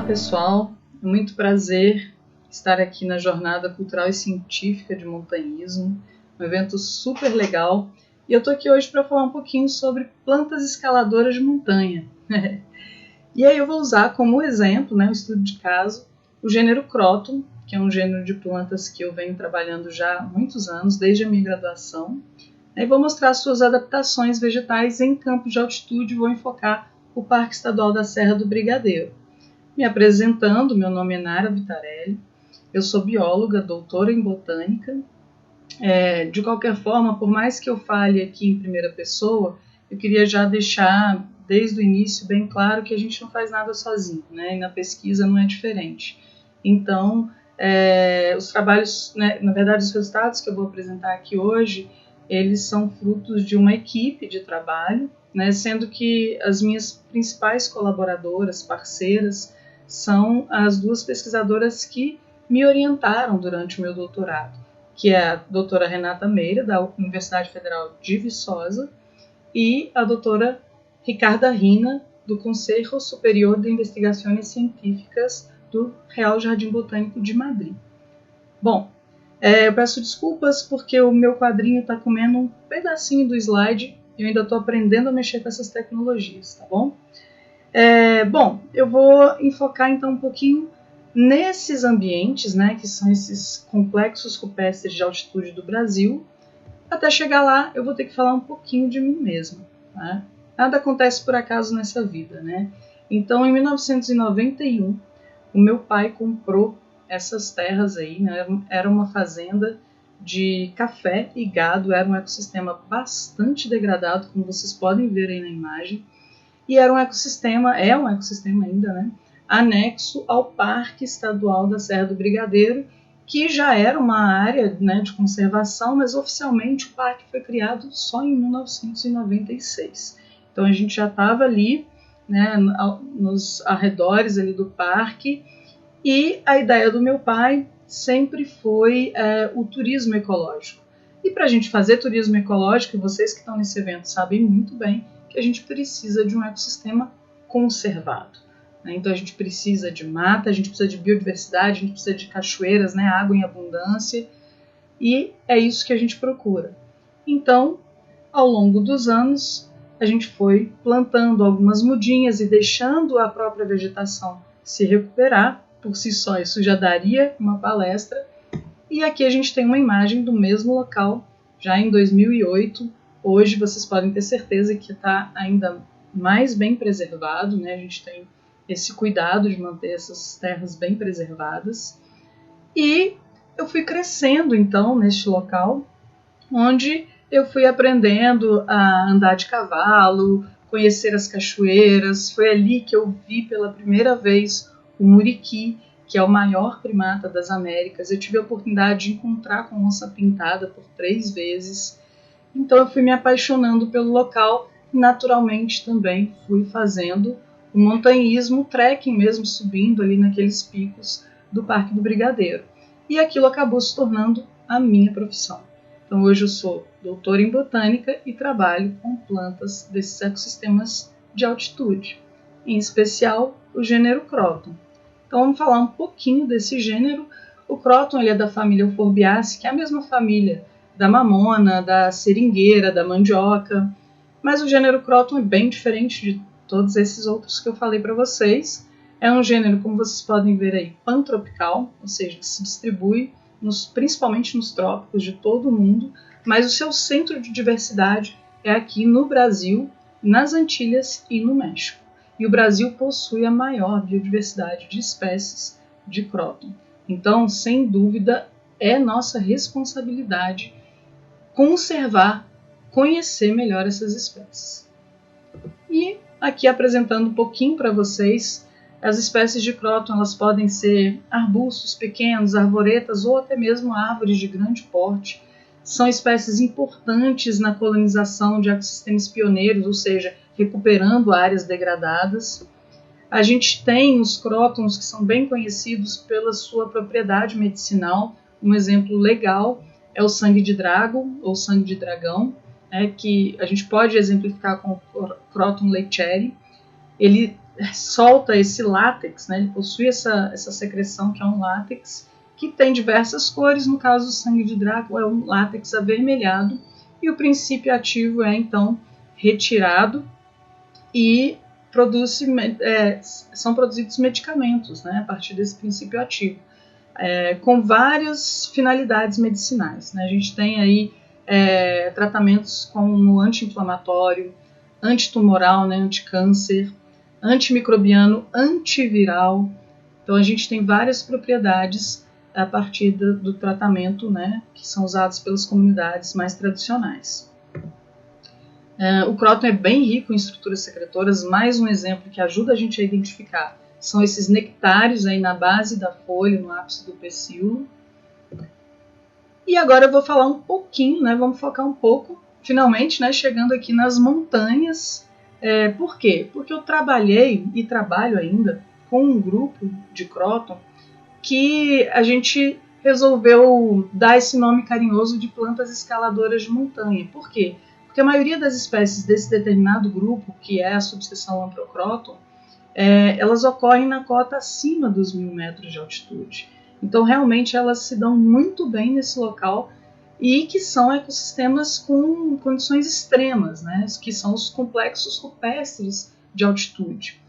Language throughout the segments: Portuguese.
pessoal, é muito prazer estar aqui na Jornada Cultural e Científica de Montanhismo, um evento super legal, e eu estou aqui hoje para falar um pouquinho sobre plantas escaladoras de montanha. E aí eu vou usar como exemplo, um estudo de caso, o gênero Croton, que é um gênero de plantas que eu venho trabalhando já há muitos anos, desde a minha graduação, e vou mostrar suas adaptações vegetais em campos de altitude e vou enfocar o Parque Estadual da Serra do Brigadeiro. Me apresentando, meu nome é Nara Vitarelli, eu sou bióloga, doutora em botânica. De qualquer forma, por mais que eu fale aqui em primeira pessoa, eu queria já deixar desde o início bem claro que a gente não faz nada sozinho, né? E na pesquisa não é diferente. Então, os trabalhos, na verdade, os resultados que eu vou apresentar aqui hoje, eles são frutos de uma equipe de trabalho, sendo que as minhas principais colaboradoras, parceiras, são as duas pesquisadoras que me orientaram durante o meu doutorado, que é a doutora Renata Meira, da Universidade Federal de Viçosa, e a doutora Ricarda Rina, do Conselho Superior de Investigações Científicas do Real Jardim Botânico de Madrid. Bom, eu peço desculpas porque o meu quadrinho está comendo um pedacinho do slide e eu ainda estou aprendendo a mexer com essas tecnologias, tá bom? Bom, eu vou enfocar então um pouquinho nesses ambientes, que são esses complexos rupestres de altitude do Brasil. Até chegar lá, eu vou ter que falar um pouquinho de mim mesma. Tá? Nada acontece por acaso nessa vida, Então, em 1991, o meu pai comprou essas terras aí, Era uma fazenda de café e gado, era um ecossistema bastante degradado, como vocês podem ver aí na imagem. E era um ecossistema ainda, anexo ao Parque Estadual da Serra do Brigadeiro, que já era uma área de conservação, mas oficialmente o parque foi criado só em 1996. Então a gente já estava ali, nos arredores ali do parque, e a ideia do meu pai sempre foi o turismo ecológico. E para a gente fazer turismo ecológico, e vocês que estão nesse evento sabem muito bem, que a gente precisa de um ecossistema conservado. Então a gente precisa de mata, a gente precisa de biodiversidade, a gente precisa de cachoeiras, água em abundância, e é isso que a gente procura. Então, ao longo dos anos, a gente foi plantando algumas mudinhas e deixando a própria vegetação se recuperar. Por si só, isso já daria uma palestra. E aqui a gente tem uma imagem do mesmo local, já em 2008. Hoje vocês podem ter certeza que está ainda mais bem preservado, A gente tem esse cuidado de manter essas terras bem preservadas. E eu fui crescendo, então, neste local, onde eu fui aprendendo a andar de cavalo, conhecer as cachoeiras. Foi ali que eu vi pela primeira vez o muriqui, que é o maior primata das Américas. Eu tive a oportunidade de encontrar com onça pintada por 3 vezes. Então eu fui me apaixonando pelo local e naturalmente também fui fazendo o montanhismo, trekking mesmo, subindo ali naqueles picos do Parque do Brigadeiro. E aquilo acabou se tornando a minha profissão. Então hoje eu sou doutora em botânica e trabalho com plantas desses ecossistemas de altitude, em especial o gênero Croton. Então vamos falar um pouquinho desse gênero. O Croton ele é da família Euphorbiaceae, que é a mesma família da mamona, da seringueira, da mandioca, mas o gênero Croton é bem diferente de todos esses outros que eu falei para vocês. É um gênero, como vocês podem ver aí, pantropical, ou seja, se distribui principalmente nos trópicos de todo o mundo, mas o seu centro de diversidade é aqui no Brasil, nas Antilhas e no México. E o Brasil possui a maior biodiversidade de espécies de Croton. Então, sem dúvida, é nossa responsabilidade conservar, conhecer melhor essas espécies. E aqui apresentando um pouquinho para vocês, as espécies de Croton elas podem ser arbustos pequenos, arvoretas ou até mesmo árvores de grande porte. São espécies importantes na colonização de ecossistemas pioneiros, ou seja, recuperando áreas degradadas. A gente tem os crótons que são bem conhecidos pela sua propriedade medicinal. Um exemplo legal é o sangue de drago ou sangue de dragão, que a gente pode exemplificar com o Croton leacheri. Ele solta esse látex, né? Ele possui essa secreção que é um látex que tem diversas cores. No caso do sangue de Drácula é um látex avermelhado, e o princípio ativo é então retirado e são produzidos medicamentos, né, a partir desse princípio ativo, com várias finalidades medicinais, né? A gente tem aí tratamentos como anti-inflamatório, antitumoral, né, anticâncer, antimicrobiano, antiviral. Então a gente tem várias propriedades a partir do tratamento, né, que são usados pelas comunidades mais tradicionais. O cróton é bem rico em estruturas secretoras. Mais um exemplo que ajuda a gente a identificar são esses nectários aí na base da folha, no ápice do pecíolo. E agora eu vou falar um pouquinho, né, vamos focar um pouco, finalmente, né, chegando aqui nas montanhas. Por quê? Porque eu trabalhei e trabalho ainda com um grupo de cróton que a gente resolveu dar esse nome carinhoso de plantas escaladoras de montanha. Por quê? Porque a maioria das espécies desse determinado grupo, que é a subseção Lamprocróton, elas ocorrem na cota acima dos 1.000 metros de altitude. Então, realmente, elas se dão muito bem nesse local e que são ecossistemas com condições extremas, né? Que são os complexos rupestres de altitude.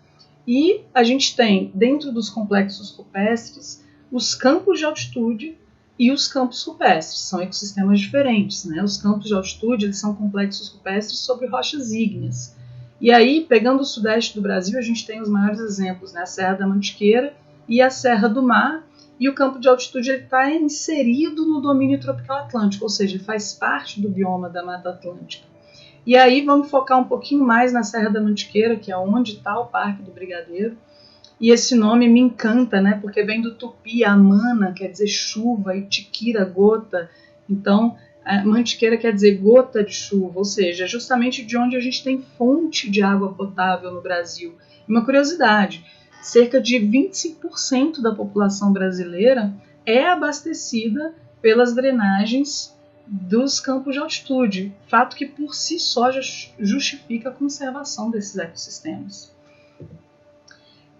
E a gente tem, dentro dos complexos rupestres, os campos de altitude e os campos rupestres. São ecossistemas diferentes, né? Os campos de altitude, eles são complexos rupestres sobre rochas ígneas. E aí, pegando o sudeste do Brasil, a gente tem os maiores exemplos, né? A Serra da Mantiqueira e a Serra do Mar. E o campo de altitude está inserido no domínio tropical atlântico, ou seja, ele faz parte do bioma da Mata Atlântica. E aí vamos focar um pouquinho mais na Serra da Mantiqueira, que é onde está o Parque do Brigadeiro. E esse nome me encanta, né? Porque vem do tupi, amana, quer dizer chuva, e tiquira, gota. Então, a mantiqueira quer dizer gota de chuva, ou seja, justamente de onde a gente tem fonte de água potável no Brasil. E uma curiosidade, cerca de 25% da população brasileira é abastecida pelas drenagens dos campos de altitude, fato que por si só já justifica a conservação desses ecossistemas.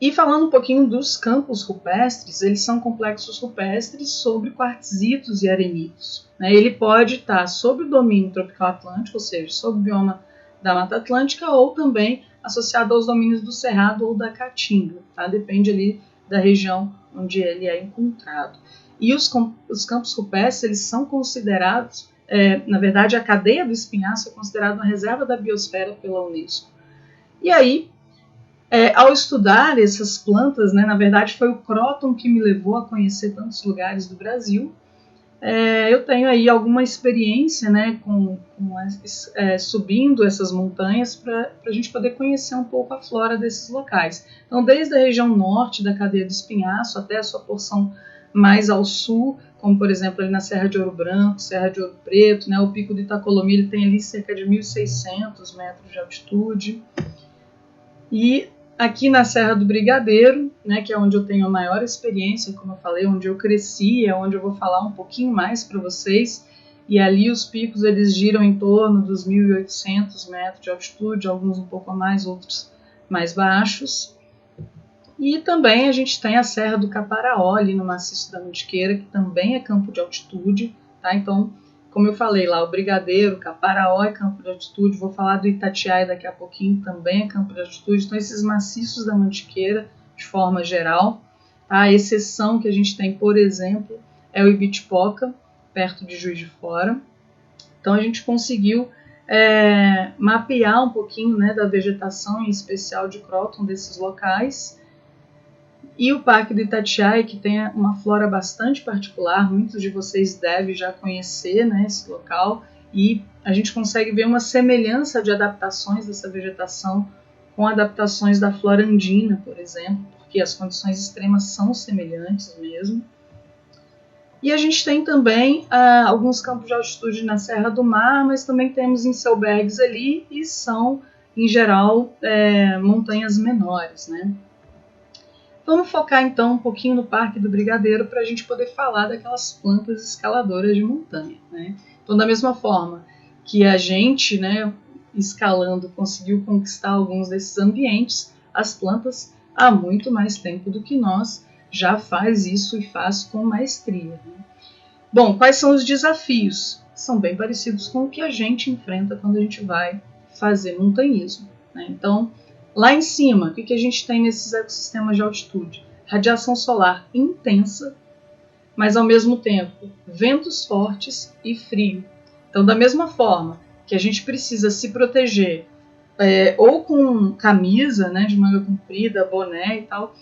E falando um pouquinho dos campos rupestres, eles são complexos rupestres sobre quartzitos e arenitos, né? Ele pode estar sob o domínio tropical atlântico, ou seja, sob o bioma da Mata Atlântica, ou também associado aos domínios do Cerrado ou da Caatinga, tá? Depende ali da região onde ele é encontrado. E os campos rupestres, eles são considerados, na verdade, a cadeia do espinhaço é considerada uma reserva da biosfera pela Unesco. E aí, ao estudar essas plantas, né, na verdade foi o cróton que me levou a conhecer tantos lugares do Brasil. Eu tenho aí alguma experiência, né, subindo essas montanhas para a gente poder conhecer um pouco a flora desses locais. Então, desde a região norte da cadeia do espinhaço até a sua porção mais ao sul, como por exemplo ali na Serra de Ouro Branco, Serra de Ouro Preto, né, o Pico do Itacolomi, ele tem ali cerca de 1.600 metros de altitude. E aqui na Serra do Brigadeiro, né, que é onde eu tenho a maior experiência, como eu falei, onde eu cresci, é onde eu vou falar um pouquinho mais para vocês. E ali os picos eles giram em torno dos 1.800 metros de altitude, alguns um pouco a mais, outros mais baixos. E também a gente tem a Serra do Caparaó, ali no maciço da Mantiqueira, que também é campo de altitude, tá? Então, como eu falei lá, o Brigadeiro, Caparaó é campo de altitude, vou falar do Itatiaia daqui a pouquinho, também é campo de altitude. Então, esses maciços da Mantiqueira, de forma geral, tá? A exceção que a gente tem, por exemplo, é o Ibitipoca, perto de Juiz de Fora. Então, a gente conseguiu mapear um pouquinho, né, da vegetação, em especial de cróton, desses locais. E o Parque do Itatiaia, que tem uma flora bastante particular, muitos de vocês devem já conhecer, né, esse local, e a gente consegue ver uma semelhança de adaptações dessa vegetação com adaptações da flora andina, por exemplo, porque as condições extremas são semelhantes mesmo. E a gente tem também alguns campos de altitude na Serra do Mar, mas também temos em Selbergs ali, e são, em geral, montanhas menores, né? Vamos focar então um pouquinho no Parque do Brigadeiro para a gente poder falar daquelas plantas escaladoras de montanha, né? Então, da mesma forma que a gente, né, escalando, conseguiu conquistar alguns desses ambientes, as plantas há muito mais tempo do que nós, já faz isso e faz com maestria. Né? Bom, quais são os desafios? São bem parecidos com o que a gente enfrenta quando a gente vai fazer montanhismo. Né? Então, lá em cima, o que a gente tem nesses ecossistemas de altitude? Radiação solar intensa, mas ao mesmo tempo ventos fortes e frio. Então, da mesma forma que a gente precisa se proteger ou com camisa, né, de manga comprida, boné e tal,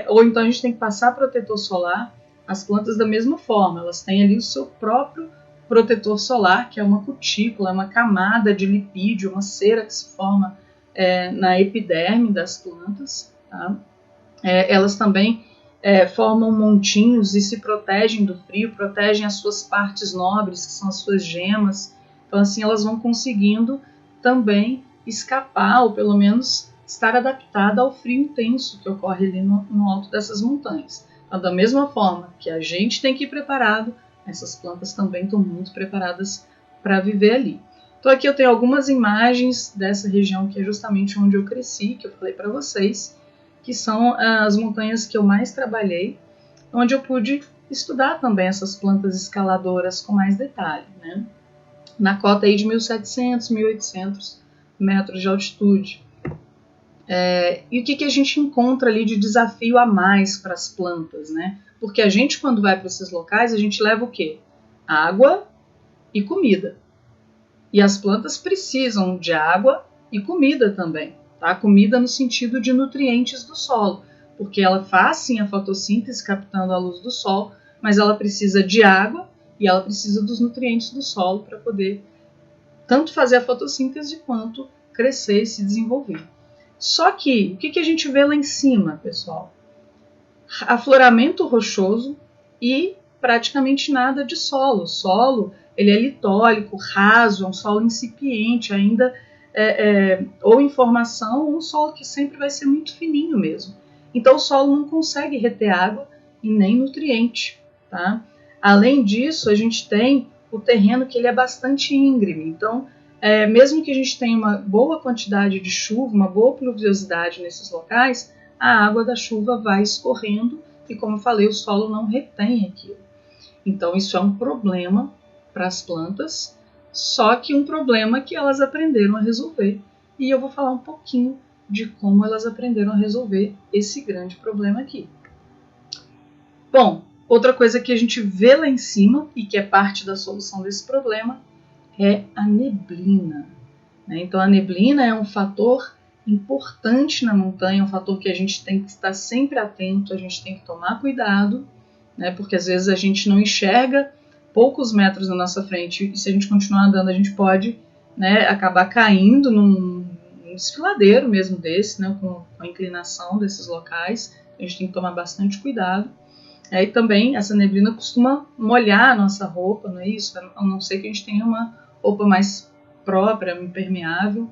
ou então a gente tem que passar protetor solar. As plantas da mesma forma, elas têm ali o seu próprio protetor solar, que é uma cutícula, uma camada de lipídio, uma cera que se forma na epiderme das plantas. Tá? Elas também formam montinhos e se protegem do frio, protegem as suas partes nobres, que são as suas gemas. Então, assim, elas vão conseguindo também escapar, ou pelo menos estar adaptada ao frio intenso que ocorre ali no alto dessas montanhas. Então, da mesma forma que a gente tem que ir preparado, essas plantas também estão muito preparadas para viver ali. Então, aqui eu tenho algumas imagens dessa região que é justamente onde eu cresci, que eu falei para vocês, que são as montanhas que eu mais trabalhei, onde eu pude estudar também essas plantas escaladoras com mais detalhe, né? Na cota aí de 1.700, 1.800 metros de altitude. E o que a gente encontra ali de desafio a mais para as plantas, né? Porque a gente, quando vai para esses locais, a gente leva o quê? Água e comida. E as plantas precisam de água e comida também. Tá? Comida no sentido de nutrientes do solo, porque ela faz sim a fotossíntese captando a luz do sol, mas ela precisa de água e ela precisa dos nutrientes do solo para poder tanto fazer a fotossíntese quanto crescer e se desenvolver. Só que, o que a gente vê lá em cima, pessoal? Afloramento rochoso e praticamente nada de solo. O solo ele é litólico, raso, é um solo incipiente, ainda ou em formação, ou um solo que sempre vai ser muito fininho mesmo. Então o solo não consegue reter água e nem nutriente. Tá? Além disso, a gente tem o terreno que ele é bastante íngreme. Então, mesmo que a gente tenha uma boa quantidade de chuva, uma boa pluviosidade nesses locais, a água da chuva vai escorrendo e, como eu falei, o solo não retém aquilo. Então, isso é um problema para as plantas, só que um problema que elas aprenderam a resolver. E eu vou falar um pouquinho de como elas aprenderam a resolver esse grande problema aqui. Bom, outra coisa que a gente vê lá em cima e que é parte da solução desse problema é a neblina. Então, a neblina é um fator importante na montanha, um fator que a gente tem que estar sempre atento, a gente tem que tomar cuidado, né, porque às vezes a gente não enxerga poucos metros na nossa frente e se a gente continuar andando a gente pode, né, acabar caindo num desfiladeiro mesmo desse, né, com a inclinação desses locais. A gente tem que tomar bastante cuidado. E também essa neblina costuma molhar a nossa roupa, não é isso? A não ser que a gente tenha uma roupa mais própria, impermeável.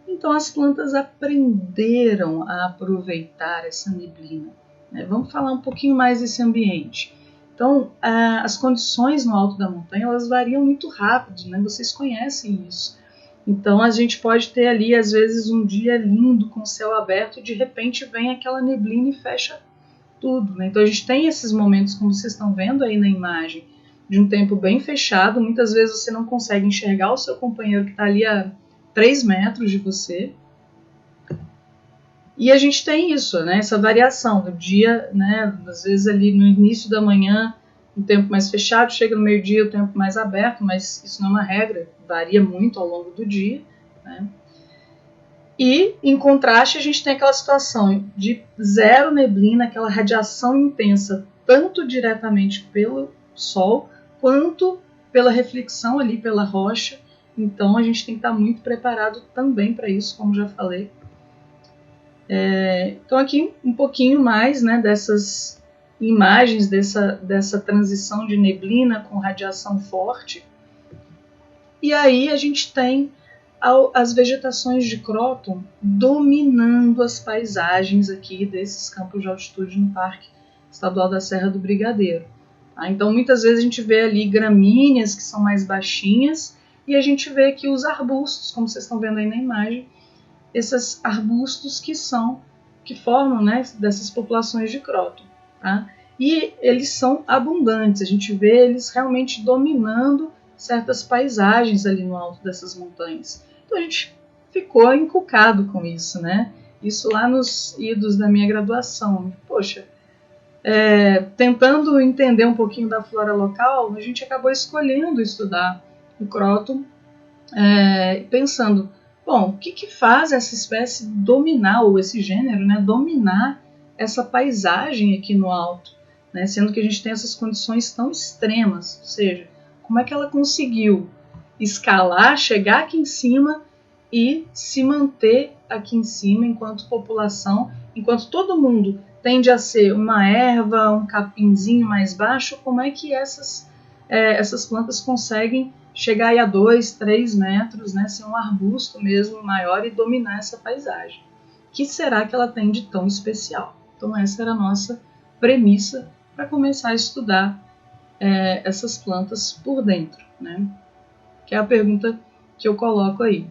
Então as plantas aprenderam a aproveitar essa neblina. Né? Vamos falar um pouquinho mais desse ambiente. Então as condições no alto da montanha elas variam muito rápido, né? Vocês conhecem isso. Então a gente pode ter ali às vezes um dia lindo com o céu aberto e de repente vem aquela neblina e fecha tudo. Né? Então a gente tem esses momentos, como vocês estão vendo aí na imagem, de um tempo bem fechado. Muitas vezes você não consegue enxergar o seu companheiro que está ali a 3 metros de você. E a gente tem isso, né? Essa variação do dia, né? Às vezes ali no início da manhã, um tempo mais fechado, chega no meio-dia, o tempo mais aberto, mas isso não é uma regra, varia muito ao longo do dia. Né? E, em contraste, a gente tem aquela situação de zero neblina, aquela radiação intensa, tanto diretamente pelo sol, quanto pela reflexão ali pela rocha. Então, a gente tem que estar muito preparado também para isso, como já falei. Então, aqui um pouquinho mais, né, dessas imagens, dessa transição de neblina com radiação forte. E aí a gente tem as vegetações de cróton dominando as paisagens aqui desses campos de altitude no Parque Estadual da Serra do Brigadeiro. Então, muitas vezes a gente vê ali gramíneas que são mais baixinhas e a gente vê aqui os arbustos, como vocês estão vendo aí na imagem, esses arbustos que formam, né, dessas populações de cróton, tá? E eles são abundantes, a gente vê eles realmente dominando certas paisagens ali no alto dessas montanhas. Então a gente ficou encucado com isso, né? Isso lá nos idos da minha graduação. Poxa, tentando entender um pouquinho da flora local, a gente acabou escolhendo estudar o cróton, pensando, bom, o que faz essa espécie dominar, ou esse gênero, né, dominar essa paisagem aqui no alto, né, sendo que a gente tem essas condições tão extremas, ou seja, como é que ela conseguiu escalar, chegar aqui em cima e se manter aqui em cima enquanto população, enquanto todo mundo tende a ser uma erva, um capinzinho mais baixo, como é que essas plantas conseguem chegar aí a 2, 3 metros, né, ser um arbusto mesmo maior e dominar essa paisagem? O que será que ela tem de tão especial? Então essa era a nossa premissa para começar a estudar essas plantas por dentro, né? Que é a pergunta que eu coloco aí.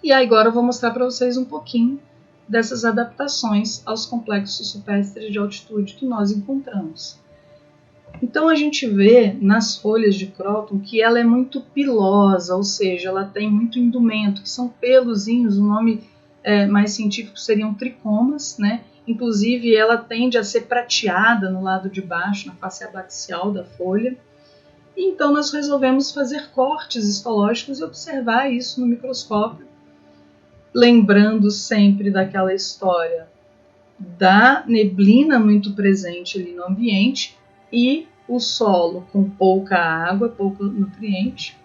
E agora eu vou mostrar para vocês um pouquinho dessas adaptações aos complexos supérstires de altitude que nós encontramos. Então a gente vê nas folhas de cróton que ela é muito pilosa, ou seja, ela tem muito indumento, que são pelozinhos, o nome mais científico seriam tricomas, né? Inclusive ela tende a ser prateada no lado de baixo, na face abaxial da folha. E então nós resolvemos fazer cortes histológicos e observar isso no microscópio, lembrando sempre daquela história da neblina muito presente ali no ambiente e o solo com pouca água, pouco nutriente.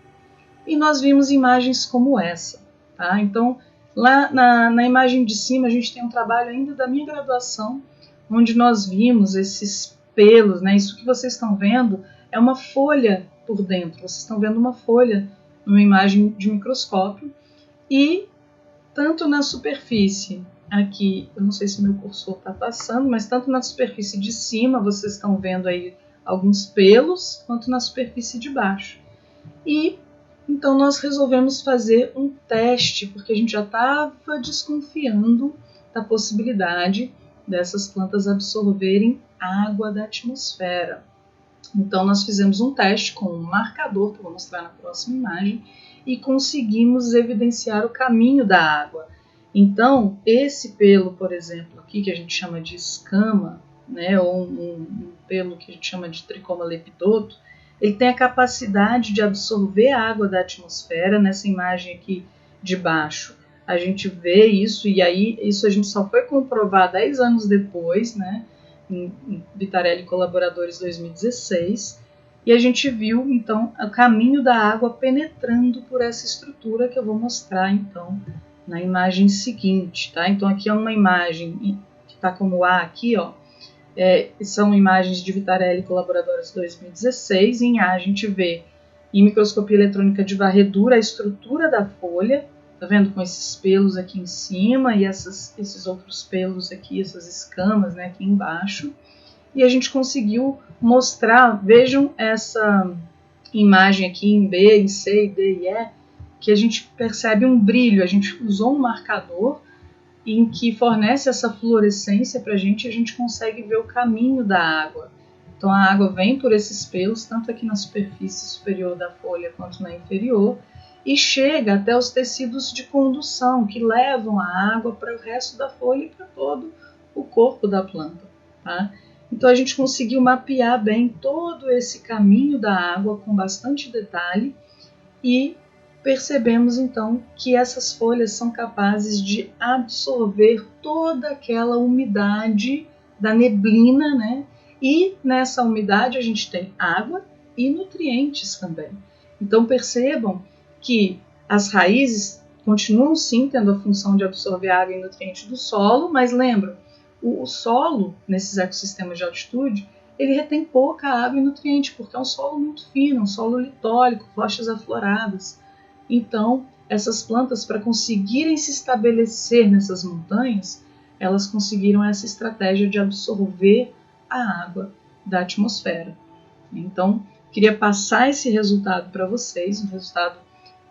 E nós vimos imagens como essa, tá? Então, lá na imagem de cima, a gente tem um trabalho ainda da minha graduação, onde nós vimos esses pelos, né? Isso que vocês estão vendo é uma folha por dentro. Vocês estão vendo uma folha numa imagem de microscópio. E tanto na superfície aqui, eu não sei se meu cursor está passando, mas tanto na superfície de cima, vocês estão vendo aí alguns pelos, quanto na superfície de baixo. E então nós resolvemos fazer um teste, porque a gente já estava desconfiando da possibilidade dessas plantas absorverem água da atmosfera. Então nós fizemos um teste com um marcador, que eu vou mostrar na próxima imagem, e conseguimos evidenciar o caminho da água. Então, esse pelo, por exemplo, aqui que a gente chama de escama, né, ou um pelo que a gente chama de tricoma lepidoto, ele tem a capacidade de absorver a água da atmosfera. Nessa imagem aqui de baixo, a gente vê isso, e aí isso a gente só foi comprovar 10 anos depois, né, em Vitarelli e Colaboradores 2016, e a gente viu, então, o caminho da água penetrando por essa estrutura que eu vou mostrar, então, na imagem seguinte, tá? Então, aqui é uma imagem que está como A aqui, ó. São imagens de Vitarelli e Colaboradores 2016. Em A, a gente vê, em microscopia eletrônica de varredura, a estrutura da folha, tá vendo? Com esses pelos aqui em cima e esses outros pelos aqui, essas escamas, né, aqui embaixo. E a gente conseguiu mostrar, vejam essa imagem aqui em B, em C, D e E, que a gente percebe um brilho. A gente usou um marcador em que fornece essa fluorescência para a gente consegue ver o caminho da água. Então a água vem por esses pelos, tanto aqui na superfície superior da folha quanto na inferior, e chega até os tecidos de condução, que levam a água para o resto da folha e para todo o corpo da planta, tá? Então a gente conseguiu mapear bem todo esse caminho da água com bastante detalhe e percebemos então que essas folhas são capazes de absorver toda aquela umidade da neblina, né? E nessa umidade a gente tem água e nutrientes também. Então percebam que as raízes continuam sim tendo a função de absorver água e nutrientes do solo, mas lembram, o solo, nesses ecossistemas de altitude, ele retém pouca água e nutriente, porque é um solo muito fino, um solo litólico, rochas afloradas. Então, essas plantas, para conseguirem se estabelecer nessas montanhas, elas conseguiram essa estratégia de absorver a água da atmosfera. Então, queria passar esse resultado para vocês, um resultado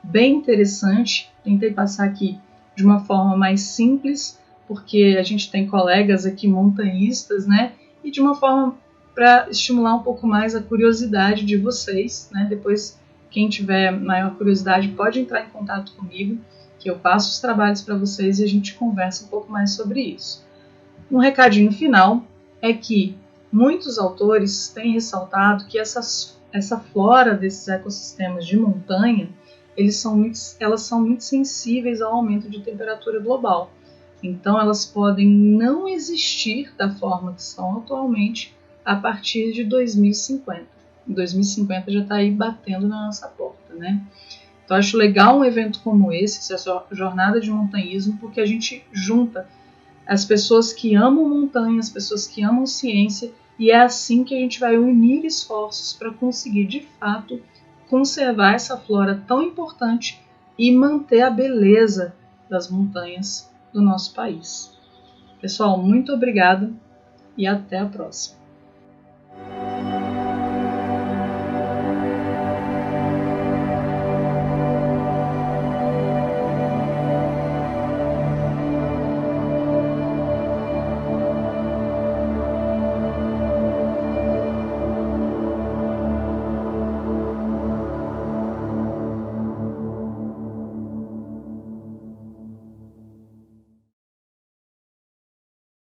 bem interessante. Tentei passar aqui de uma forma mais simples, porque a gente tem colegas aqui montanhistas, né? E de uma forma para estimular um pouco mais a curiosidade de vocês, né? Depois, quem tiver maior curiosidade pode entrar em contato comigo, que eu passo os trabalhos para vocês e a gente conversa um pouco mais sobre isso. Um recadinho final é que muitos autores têm ressaltado que essa flora desses ecossistemas de montanha, elas são muito sensíveis ao aumento de temperatura global. Então, elas podem não existir da forma que são atualmente a partir de 2050. 2050 já está aí batendo na nossa porta, né? Então, acho legal um evento como esse, essa jornada de montanhismo, porque a gente junta as pessoas que amam montanha, as pessoas que amam ciência, e é assim que a gente vai unir esforços para conseguir, de fato, conservar essa flora tão importante e manter a beleza das montanhas do nosso país. Pessoal, muito obrigada e até a próxima.